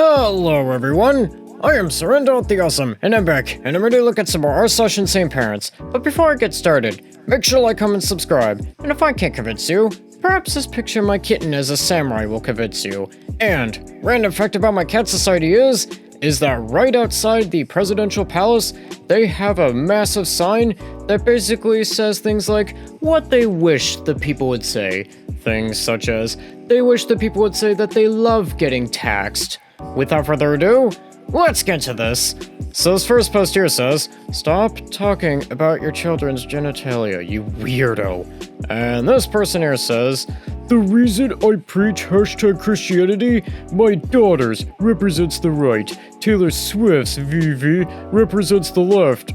Hello everyone, I am Surrender the Awesome, and I'm back, and I'm ready to look at some more r/Insane Parents. But before I get started, make sure to like, comment, and subscribe, and if I can't convince you, perhaps this picture of my kitten as a samurai will convince you. And, random fact about my cat society is that right outside the presidential palace, they have a massive sign that basically says things like what they wish the people would say. Things such as, they wish the people would say that they love getting taxed. Without further ado, let's get to this. So this first post here says, "Stop talking about your children's genitalia, you weirdo." And this person here says, "The reason I preach #Christianity, my daughters represents the right. Taylor Swift's VV represents the left.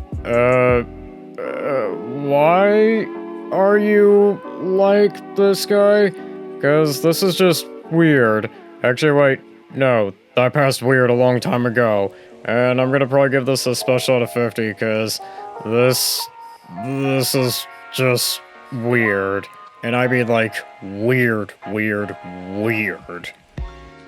Why are you like this guy? Cause this is just weird." Actually, wait, no, that passed weird a long time ago. And I'm gonna probably give this a special out of 50, cause this is just weird. And I mean like weird.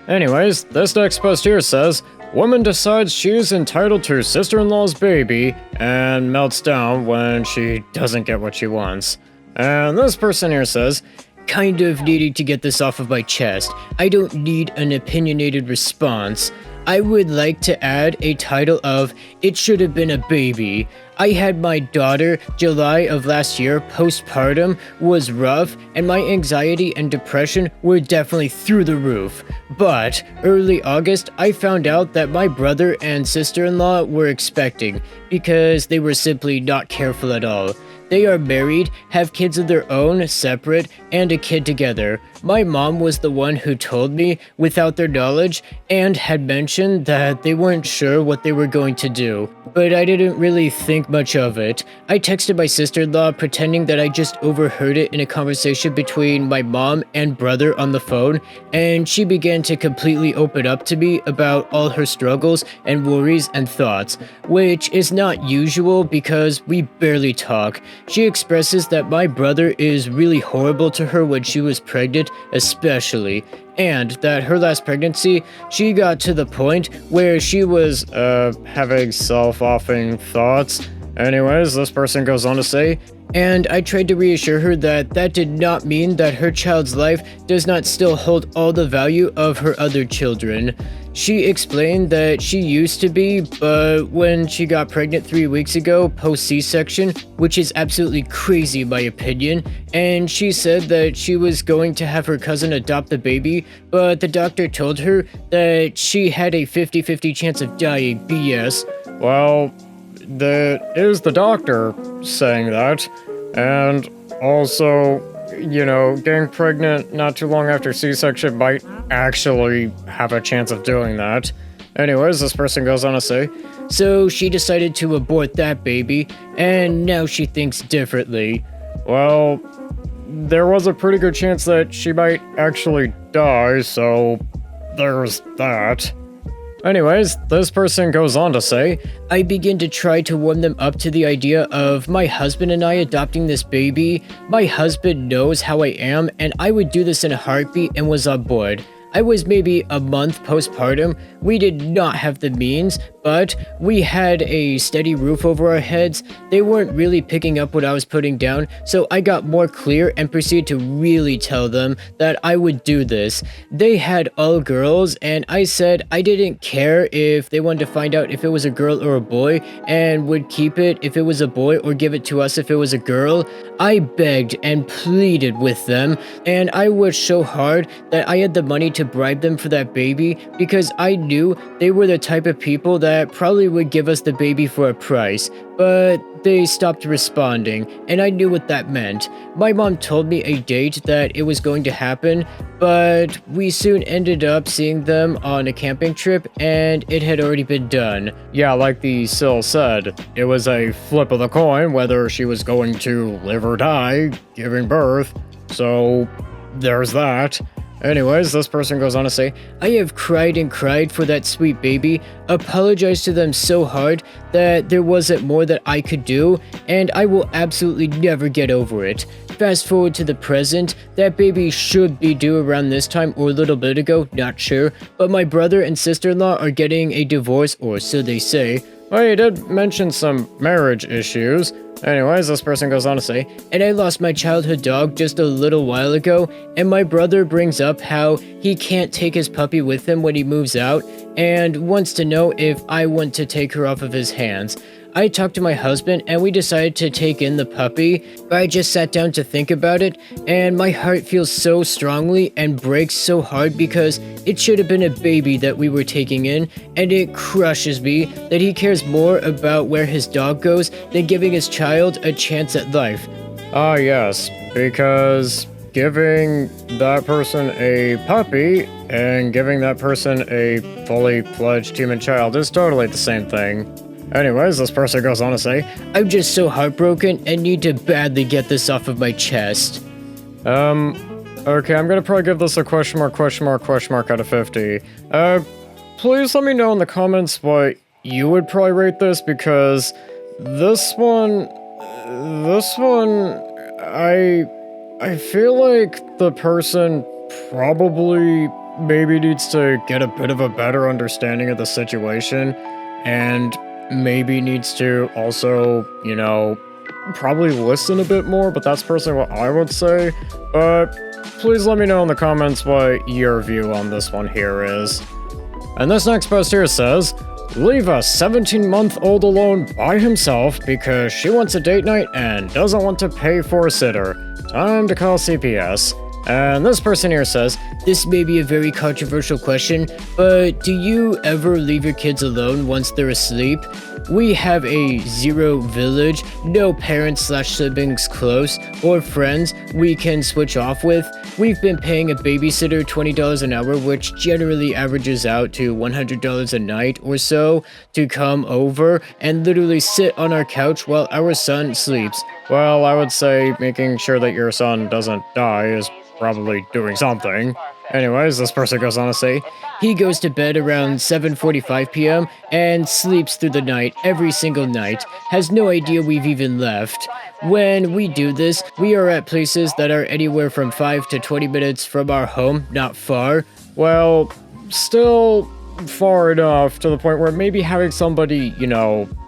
Anyways, this next post here says, "Woman decides she is entitled to sister-in-law's baby and melts down when she doesn't get what she wants." And this person here says, "Kind of needing to get this off of my chest. I don't need an opinionated response. I would like to add a title of It Should Have Been a Baby. I had my daughter July of last year. Postpartum was rough and my anxiety and depression were definitely through the roof. But early August, I found out that my brother and sister-in-law were expecting because they were simply not careful at all. They are married, have kids of their own, separate, and a kid together. My mom was the one who told me without their knowledge and had mentioned that they weren't sure what they were going to do. But I didn't really think much of it. I texted my sister-in-law pretending that I just overheard it in a conversation between my mom and brother on the phone, and she began to completely open up to me about all her struggles and worries and thoughts, which is not usual because we barely talk. She expresses that my brother is really horrible to her when she was pregnant, especially, and that her last pregnancy, she got to the point where she was, having self-offing thoughts." Anyways, this person goes on to say, "And I tried to reassure her that that did not mean that her child's life does not still hold all the value of her other children. She explained that she used to be, but when she got pregnant 3 weeks ago, post C-section, which is absolutely crazy in my opinion, and she said that she was going to have her cousin adopt the baby, but the doctor told her that she had a 50-50 chance of dying. BS. Well, that is the doctor saying that, and also, you know, getting pregnant not too long after C-section might actually have a chance of doing that." Anyways, this person goes on to say, "So she decided to abort that baby, and now she thinks differently." Well, there was a pretty good chance that she might actually die, so there's that. Anyways, this person goes on to say, "I begin to try to warm them up to the idea of my husband and I adopting this baby. My husband knows how I am, and I would do this in a heartbeat and was on board. I was maybe a month postpartum. We did not have the means, but we had a steady roof over our heads. They weren't really picking up what I was putting down, so I got more clear and proceeded to really tell them that I would do this. They had all girls, and I said I didn't care if they wanted to find out if it was a girl or a boy, and would keep it if it was a boy or give it to us if it was a girl. I begged and pleaded with them, and I wished so hard that I had the money to bribe them for that baby because I knew they were the type of people that probably would give us the baby for a price, but they stopped responding, and I knew what that meant. My mom told me a date that it was going to happen, but we soon ended up seeing them on a camping trip, and it had already been done." Yeah, like the Sill said, it was a flip of the coin whether she was going to live or die giving birth, so there's that. Anyways, this person goes on to say, "I have cried and cried for that sweet baby, apologized to them so hard that there wasn't more that I could do, and I will absolutely never get over it. Fast forward to the present, that baby should be due around this time or a little bit ago, not sure, but my brother and sister-in-law are getting a divorce, or so they say. Well, you did mention some marriage issues. Anyways, this person goes on to say, and I lost my childhood dog just a little while ago, and my brother brings up how he can't take his puppy with him when he moves out, and wants to know if I want to take her off of his hands. I talked to my husband and we decided to take in the puppy, but I just sat down to think about it, and my heart feels so strongly and breaks so hard because it should have been a baby that we were taking in, and it crushes me that he cares more about where his dog goes than giving his child a chance at life. Ah, yes, because giving that person a puppy and giving that person a fully fledged human child is totally the same thing. Anyways, this person goes on to say, I'm just so heartbroken and need to badly get this off of my chest. Okay, I'm gonna probably give this a question mark out of 50. Please let me know in the comments what you would probably rate this, because this one, I feel like the person probably maybe needs to get a bit of a better understanding of the situation, and maybe needs to also, probably listen a bit more, but that's personally what I would say. But please let me know in the comments what your view on this one here is. And this next post here says, leave a 17-month-old alone by himself because she wants a date night and doesn't want to pay for a sitter. Time to call CPS. And this person here says, this may be a very controversial question, but do you ever leave your kids alone once they're asleep? We have a zero village, no parents/siblings close, or friends we can switch off with. We've been paying a babysitter $20 an hour, which generally averages out to $100 a night or so, to come over and literally sit on our couch while our son sleeps. Well, I would say making sure that your son doesn't die is probably doing something. Anyways, this person goes on to say, he goes to bed around 7:45 p.m. and sleeps through the night every single night, has no idea we've even left. When we do this, we are at places that are anywhere from 5 to 20 minutes from our home, not far. Well, still far enough to the point where maybe having somebody,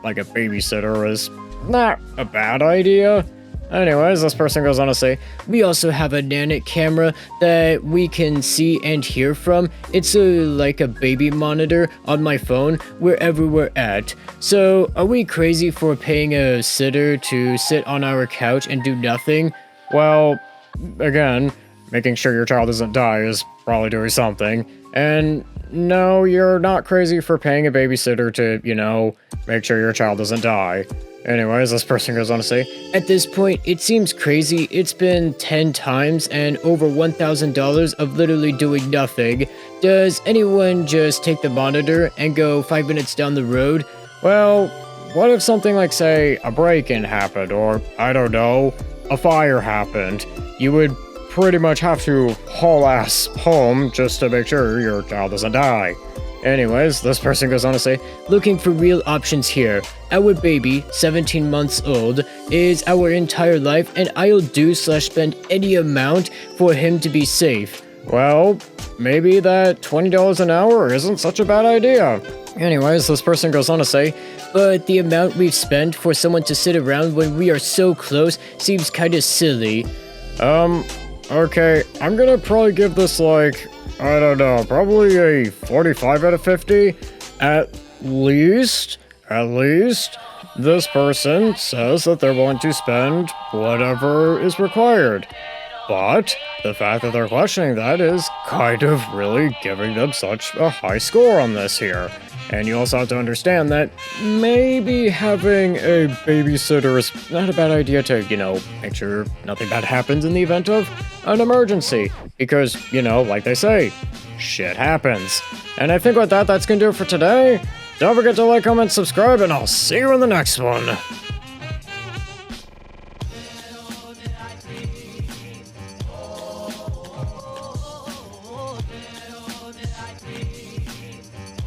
like a babysitter is not a bad idea. Anyways, this person goes on to say, we also have a Nanit camera that we can see and hear from. It's like a baby monitor on my phone wherever we're at. So are we crazy for paying a sitter to sit on our couch and do nothing? Well, again, making sure your child doesn't die is probably doing something. And no, you're not crazy for paying a babysitter to, make sure your child doesn't die. Anyways, this person goes on to say, at this point, it seems crazy. It's been 10 times and over $1,000 of literally doing nothing. Does anyone just take the monitor and go 5 minutes down the road? Well, what if something like, say, a break-in happened, or, I don't know, a fire happened? You would pretty much have to haul ass home just to make sure your child doesn't die. Anyways, this person goes on to say, looking for real options here. Our baby, 17 months old, is our entire life, and I'll do/spend any amount for him to be safe. Well, maybe that $20 an hour isn't such a bad idea. Anyways, this person goes on to say, but the amount we've spent for someone to sit around when we are so close seems kinda silly. Okay, I'm gonna probably give this I don't know, probably a 45 out of 50. At least, this person says that they're willing to spend whatever is required. But the fact that they're questioning that is kind of really giving them such a high score on this here. And you also have to understand that maybe having a babysitter is not a bad idea to, make sure nothing bad happens in the event of an emergency. Because, like they say, shit happens. And I think with that, that's gonna do it for today. Don't forget to like, comment, subscribe, and I'll see you in the next one.